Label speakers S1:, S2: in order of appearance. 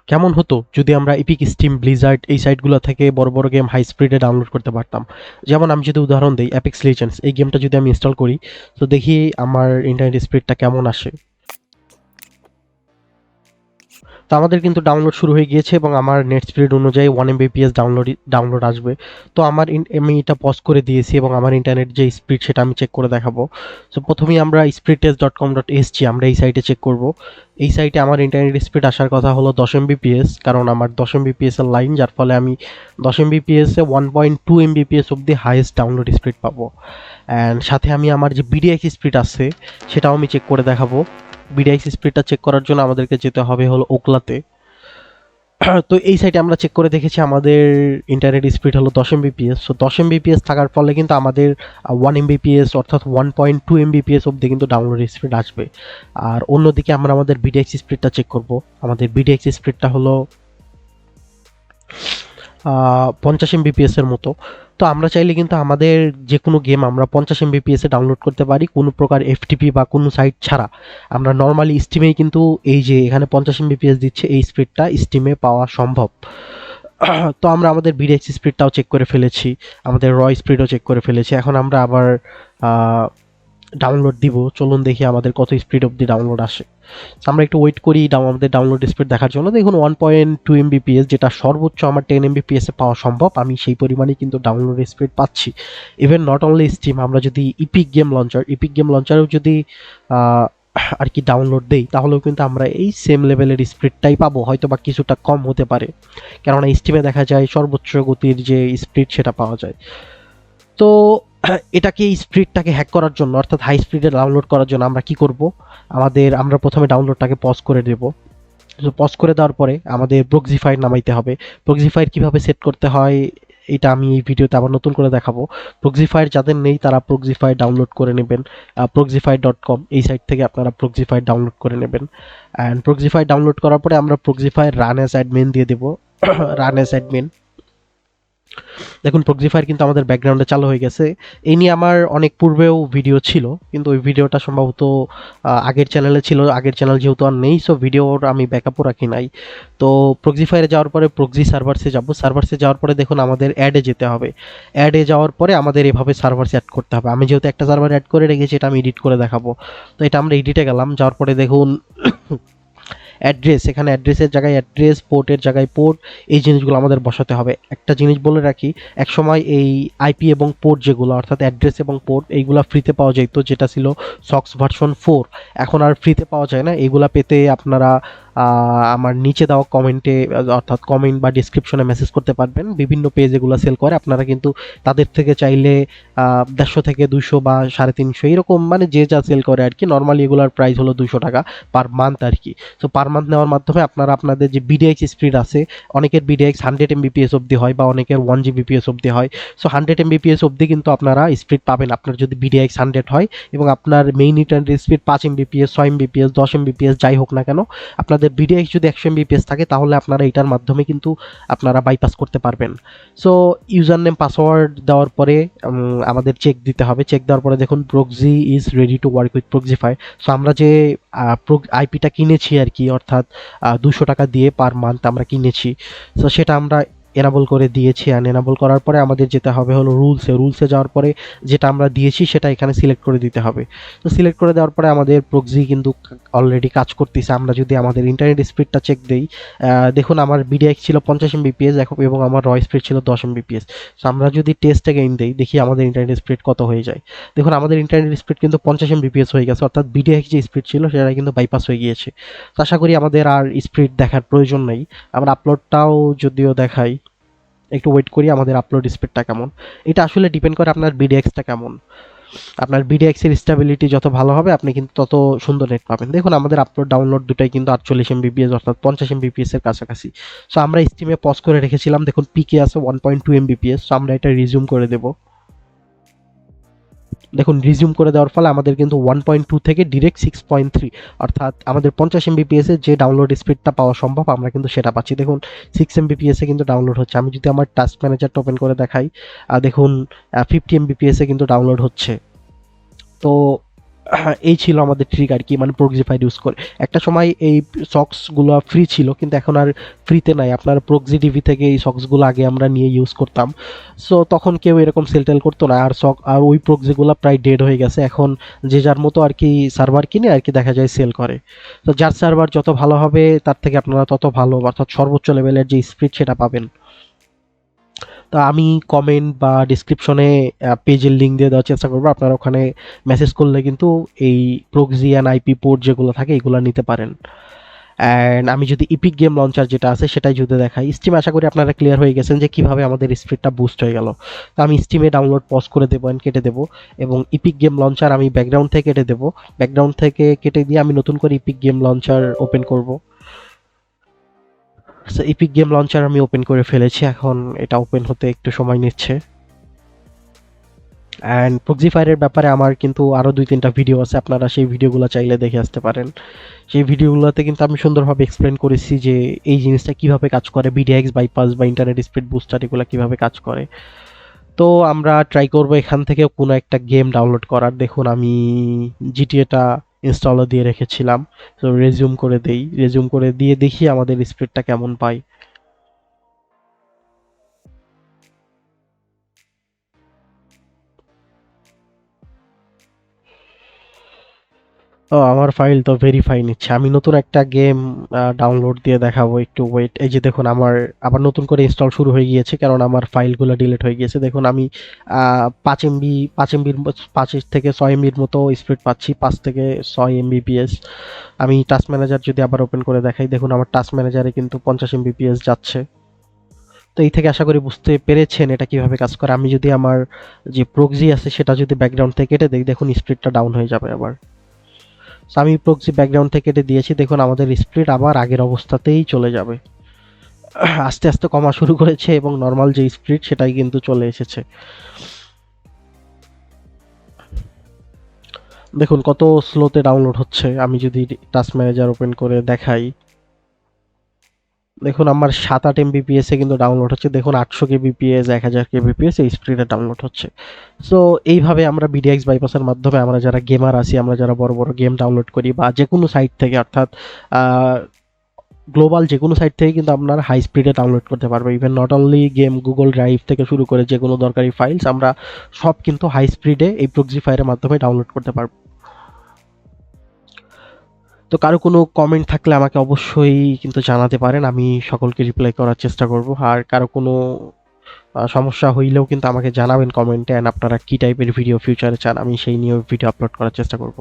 S1: কেমন হতো যদি আমরা এপিক, স্টিম, ব্লিজার্ড এই সাইটগুলো থেকে বড় বড় গেম হাই স্পিডে ডাউনলোড করতে পারতাম। যেমন আমি যদি উদাহরণ দিই, অ্যাপেক্স লিজেন্ডস এই গেমটা যদি আমি ইনস্টল করি, তো দেখি আমার ইন্টারনেট স্পিডটা কেমন আসে। তো আমাদের কিন্তু ডাউনলোড শুরু হয়ে গিয়েছে এবং আমার নেট স্পিড অনুযায়ী 1 Mbps ডাউনলোড আসবে। তো আমি এটা পজ করে দিয়েছি এবং আমার ইন্টারনেট যে স্পিড সেটা আমি চেক করে দেখাবো। তো প্রথমেই আমরা speedtest.com.sg আমরা এই সাইটে চেক করব। এই সাইটে আমার ইন্টারনেট স্পিড আসার কথা হলো 10 Mbps, কারণ আমার 10 Mbps এর লাইন, যার ফলে আমি 10 Mbps এ 1.2 Mbps অব্দি হাইয়েস্ট ডাউনলোড স্পিড পাবো। অ্যান্ড সাথে আমি আমার যে বিডিএক্স স্পিড আছে সেটাও আমি চেক করে দেখাবো। বিডিএক্স স্পিডটা চেক করার জন্য আমাদেরকে যেতে হবে হলো ওকলাতে। তো এই সাইটে আমরা চেক করে দেখেছি আমাদের ইন্টারনেট স্পিড হলো 10 Mbps। সো 10 Mbps থাকার ফলে কিন্তু আমাদের 1 Mbps অর্থাৎ 1.2 Mbps অব্দি কিন্তু ডাউনলোড স্পিড আসবে। আর অন্যদিকে আমরা আমাদের বিডিএক্স স্পিডটা চেক করব। আমাদের বিডিএক্স স্পিডটা হলো 50 Mbps এর মতো। তো আমরা চাইলে কিন্তু আমাদের যে কোনো গেম আমরা 50 Mbps এ ডাউনলোড করতে পারি, কোনো প্রকার এফটিপি বা কোনো সাইট ছাড়া। আমরা নর্মালি স্টিমেই কিন্তু এই যে এখানে 50 Mbps দিচ্ছে, এই স্পিডটা স্টিমে পাওয়া সম্ভব। তো আমরা আমাদের বিডিএক্স স্পিডটাও চেক করে ফেলেছি, আমাদের র স্পিডও চেক করে ফেলেছি। এখন আমরা আবার ডাউনলোড দিব। চলুন দেখি আমাদের কত স্পিড অবধি ডাউনলোড আসে। আমরা একটু ওয়েট করি আমাদের ডাউনলোড স্পিড দেখার জন্য। দেখুন 1.2 Mbps, যেটা সর্বোচ্চ আমার 10 Mbps এ পাওয়া সম্ভব, আমি সেই পরিমাণে কিন্তু ডাউনলোড স্পিড পাচ্ছি। ইভেন নট অনলি স্টিম, আমরা যদি ইপিক গেম লঞ্চারেও যদি আর কি ডাউনলোড দেই, তাহলেও কিন্তু আমরা এই সেম লেভেলের স্পিডটাই পাবো, হয়তো বা কিছুটা কম হতে পারে, কেননা স্টিমে দেখা যায় সর্বোচ্চ গতির যে স্পিড সেটা পাওয়া যায়। তো এটাকে স্পিডটাকে হ্যাক করার জন্য, অর্থাৎ হাই স্পিডে ডাউনলোড করার জন্য আমরা কি করব, আমরা প্রথমে ডাউনলোডটাকে পজ করে দেব। তো পজ করে দেওয়ার পরে আমাদের প্রক্সিফায়ার নামাইতে হবে। প্রক্সিফায়ার কিভাবে সেট করতে হয় এটা আমি এই ভিডিওতে আবার নতুন করে দেখাবো। প্রক্সিফায়ার যাদের নেই তারা প্রক্সিফায়ার ডাউনলোড করে নেবেন। proxify.com এই সাইট থেকে আপনারা প্রক্সিফায়ার ডাউনলোড করে নেবেন। অ্যান্ড প্রক্সিফায়ার ডাউনলোড করার পরে আমরা প্রক্সিফায়ার রান অ্যাজ অ্যাডমিন দিয়ে দেবো। Run as admin. দেখুন প্রক্সিফায়ার কিন্তু আমাদের ব্যাকগ্রাউন্ডে চালু হয়ে গেছে। এই নিয়ে আমার অনেক পূর্বেও ভিডিও ছিল, কিন্তু ওই ভিডিওটা সম্ভবত আগের চ্যানেলে ছিল। আগের চ্যানেল যেহেতু আর নেই, সো ভিডিওর আমি ব্যাকআপও রাখি নাই। তো প্রক্সিফায়ারে যাওয়ার পরে প্রক্সি সার্ভারসে যাব। সার্ভারসে যাওয়ার পরে দেখুন আমাদের অ্যাডে যেতে হবে। অ্যাডে যাওয়ার পরে আমাদের এভাবে সার্ভারসে অ্যাড করতে হবে। আমি যেহেতু একটা সার্ভার অ্যাড করে রেখেছি, এটা আমি এডিট করে দেখাবো। তো এটা আমরা এডিটে গেলাম, যাওয়ার পরে দেখুন অ্যাড্রেস, এখানে অ্যাড্রেসের জায়গায় অ্যাড্রেস, পোর্টের জায়গায় পোর্ট, এই জিনিসগুলো আমাদের বসাতে হবে। একটা জিনিস বলে রাখি, একসময় এই আইপি এবং পোর্ট যেগুলো, অর্থাৎ অ্যাড্রেস এবং পোর্ট, এইগুলো ফ্রিতে পাওয়া যেত, যেটা ছিল সক্স ভার্সন 4। এখন আর ফ্রিতে পাওয়া যায় না। এইগুলা পেতে আপনারা আমার নিচে দেওয়া কমেন্টে, অর্থাৎ কমেন্ট বা ডিসক্রিপশনে মেসেজ করতে পারবেন। বিভিন্ন পেজ এগুলো সেল করে, আপনারা কিন্তু তাদের থেকে চাইলে 150 থেকে 200 বা 350 এইরকম, মানে যে যা সেল করে আর কি। নর্মালি এগুলোর প্রাইস হলো 200 টাকা পার মান্থ আর কি। সো পার মান্থ নেওয়ার মাধ্যমে আপনারা আপনাদের যে বিডিএক্স স্পিড আছে, অনেকের বিডিএক্স 100 Mbps অবধি হয় বা অনেকের 1 GBPS অবধি হয়। সো 100 Mbps অবধি কিন্তু আপনারা স্পিড পাবেন আপনার যদি বিডিএক্স 100 হয়, এবং আপনার main internet speed 5 Mbps, 6 Mbps, 10 Mbps যাই হোক না কেন, আপনাদের বিডিএক্স যদি 100 Mbps থাকে, তাহলে আপনারা এটার মাধ্যমে কিন্তু আপনারা বাইপাস করতে পারবেন। সো ইউজার নেম পাসওয়ার্ড দেওয়ার পরে আমাদের চেক দিতে হবে। চেক দেওয়ার পরে দেখুন proxy is ready to work with Proxify. So আমরা যে আইপিটা কিনেছি আর কি, অর্থাৎ 200 টাকা দিয়ে পার মান্থ আমরা কিনেছি, সো সেটা আমরা এনাবল করে দিয়েছি। অ্যান্ড এনাবল করার পরে আমাদের যেতে হবে হলো রুলসে যাওয়ার পরে যেটা আমরা দিয়েছি সেটা এখানে সিলেক্ট করে দিতে হবে। তো সিলেক্ট করে দেওয়ার পরে আমাদের প্রক্সি কিন্তু অলরেডি কাজ করতেছে। আমরা যদি আমাদের ইন্টারনেট স্পিডটা চেক দেই, দেখুন আমার বিডিএক্স ছিল 50 Mbps এবং আমার র স্পিড ছিল 10 Mbps। সো আমরা যদি টেস্ট এগেইন দেই, দেখি আমাদের ইন্টারনেট স্পিড কত হয়ে যায়। দেখুন আমাদের ইন্টারনেট স্পিড কিন্তু 50 Mbps হয়ে গেছে, অর্থাৎ বিডিএক্স যে স্পিড ছিল সেটা কিন্তু বাইপাস হয়ে গিয়েছে। তো আশা করি আমাদের আর স্পিড দেখার প্রয়োজন নেই। আমরা আপলোডটাও যদিও দেখাই, একটু ওয়েট করি আমাদের আপলোড স্পিডটা কেমন। এটা আসলে ডিপেন্ড করে আপনার বিডিএক্সটা কেমন। আপনার বিডিএক্স এর স্টেবিলিটি যত ভালো হবে, আপনি কিন্তু তত সুন্দর নেট পাবেন। দেখুন আমাদের আপলোড ডাউনলোড দুটাই কিন্তু 48 Mbps অর্থাৎ 50 Mbps এর কাছাকাছি। সো আমরা স্টিমে পজ করে রেখেছিলাম, দেখুন পিকে আছে 1.2 Mbps। সো আমরা এটা রিজিউম করে দেব। দেখুন রিজিউম করে দেওয়ার ফলে আমাদের কিন্তু 1.2 থেকে ডিরেক্ট 6.3, অর্থাৎ আমাদের 50 Mbps এ যে ডাউনলোড স্পিডটা পাওয়া সম্ভব আমরা কিন্তু সেটা পাচ্ছি। দেখুন 6 Mbps এ কিন্তু ডাউনলোড হচ্ছে। আমি যদি আমার টাস্ক ম্যানেজারটা ওপেন করে দেখাই, দেখুন 50 Mbps এ কিন্তু ডাউনলোড হচ্ছে। তো এই ছিল আমাদের ট্রিক আর কি, মানে প্রক্সিফায়ার ইউজ করে। একটা সময় এই সক্সগুলো ফ্রি ছিল, কিন্তু এখন আর ফ্রিতে নাই। আপনার প্রক্সি টিভি থেকে এই সক্সগুলো আগে আমরা নিয়ে ইউজ করতাম। সো তখন কেউ এরকম সেল টেল করতো না, আর ওই প্রক্সিগুলো প্রায় ডেড হয়ে গেছে। এখন যে যার মতো আর কি সার্ভার কিনে আর কি দেখা যায় সেল করে। তো যার সার্ভার যত ভালো হবে তার থেকে আপনারা তত ভালো, অর্থাৎ সর্বোচ্চ লেভেলের যে স্পিড সেটা পাবেন। তো আমি কমেন্ট বা ডিসক্রিপশনে পেজের লিঙ্ক দিয়ে দেওয়ার চেষ্টা করবো, আপনারা ওখানে মেসেজ করলে কিন্তু এই প্রক্সি অ্যান্ড আইপি পোর্ট যেগুলো থাকে এগুলো নিতে পারেন। অ্যান্ড আমি যদি ইপিক গেম লঞ্চার যেটা আছে সেটাই যদি দেখাই, স্টিম আশা করি আপনারা ক্লিয়ার হয়ে গেছেন যে কিভাবে আমাদের স্পিডটা বুস্ট হয়ে গেল। তো আমি স্টিমে ডাউনলোড পজ করে দেবো অ্যান্ড কেটে দেবো, এবং ইপিক গেম লঞ্চার আমি ব্যাকগ্রাউন্ড থেকে কেটে দেবো। ব্যাকগ্রাউন্ড থেকে কেটে দিয়ে আমি নতুন করে ইপিক গেম লঞ্চার ওপেন করব। সো ইপিক গেম লঞ্চার আমি ওপেন করে ফেলেছি, এখন এটা ওপেন হতে একটু সময় নিচ্ছে। অ্যান্ড প্রক্সিফায়ারের ব্যাপারে আমার কিন্তু আরও 2-3টা ভিডিও আছে, আপনারা সেই ভিডিওগুলো চাইলে দেখে আসতে পারেন। সেই ভিডিওগুলোতে কিন্তু আমি সুন্দরভাবে এক্সপ্লেন করেছি যে এই জিনিসটা কিভাবে কাজ করে, বিডিএক্স বাইপাস বা ইন্টারনেট স্পিড বুস্টার এগুলো কিভাবে কাজ করে। তো আমরা ট্রাই করব এখান থেকে কোনো একটা গেম ডাউনলোড করার। দেখুন আমি জিটিএটা ইনস্টলও দিয়ে রেখেছিলাম। তো রেজিউম করে দেই, রেজিউম করে দিয়ে দেখি আমাদের স্পিডটা কেমন পাই। ও, আমার ফাইল তো ভেরিফাই নিচ্ছে। আমি নতুন একটা গেম ডাউনলোড দিয়ে দেখাবো, একটু ওয়েট। এই যে দেখুন আমার আবার নতুন করে ইনস্টল শুরু হয়ে গিয়েছে, কারণ আমার ফাইলগুলো ডিলিট হয়ে গিয়েছে। দেখুন আমি 5 MB 5 MBর 5 থেকে 6 MBর মতো স্পিড পাচ্ছি, 5 থেকে 6 Mbps। আমি টাস্ক ম্যানেজার যদি আবার ওপেন করে দেখাই, দেখুন আমার টাস্ক ম্যানেজারে কিন্তু 50 Mbps যাচ্ছে। তো এই থেকে আশা করি বুঝতে পেরেছেন এটা কিভাবে কাজ করে। আমি যদি আমার যে প্রক্সি আছে সেটা যদি ব্যাকগ্রাউন্ড থেকে কেটে দিই, দেখুন স্পিডটা ডাউন হয়ে যাবে আবার। So আমি প্রক্সি ব্যাকগ্রাউন্ড থেকে কেটে দিয়েছি, দেখুন আমাদের স্পিড আবার আগের অবস্থাতেই চলে যাবে। আস্তে আস্তে কমা শুরু করেছে এবং নর্মাল যে স্পিড সেটাই কিন্তু চলে এসেছে। দেখুন কত স্লোতে ডাউনলোড হচ্ছে। আমি যদি টাস্ক ম্যানেজার ওপেন করে দেখাই, দেখুন আমার 7-8 Mbps এ কিন্তু ডাউনলোড হচ্ছে। দেখুন 800 kbps 1000 kbps এই স্পিডে ডাউনলোড হচ্ছে। সো এইভাবে আমরা বিডিএক্স বাইপাসের মাধ্যমে আমরা যারা গেমার আছি, আমরা যারা বড় বড় গেম ডাউনলোড করি বা যে কোনো সাইট থেকে, অর্থাৎ গ্লোবাল যে কোনো সাইট থেকে কিন্তু আপনার হাই স্পিডে ডাউনলোড করতে পারবে। Even not only game, Google drive থেকে শুরু করে যে কোনো দরকারি ফাইলস আমরা সব কিন্তু হাই স্পিডে এই প্রক্সিফায়ারের মাধ্যমে ডাউনলোড করতে পারবো। তো কারো কোনো কমেন্ট থাকলে আমাকে অবশ্যই কিন্তু জানাতে পারেন, আমি সকলকে রিপ্লাই করার চেষ্টা করব। আর কারো কোনো সমস্যা হইলেও কিন্তু আমাকে জানাবেন কমেন্টে, অ্যান্ড আপনারা কী টাইপের ভিডিও ফিউচারে চান, আমি সেই নিয়ে ভিডিও আপলোড করার চেষ্টা করব।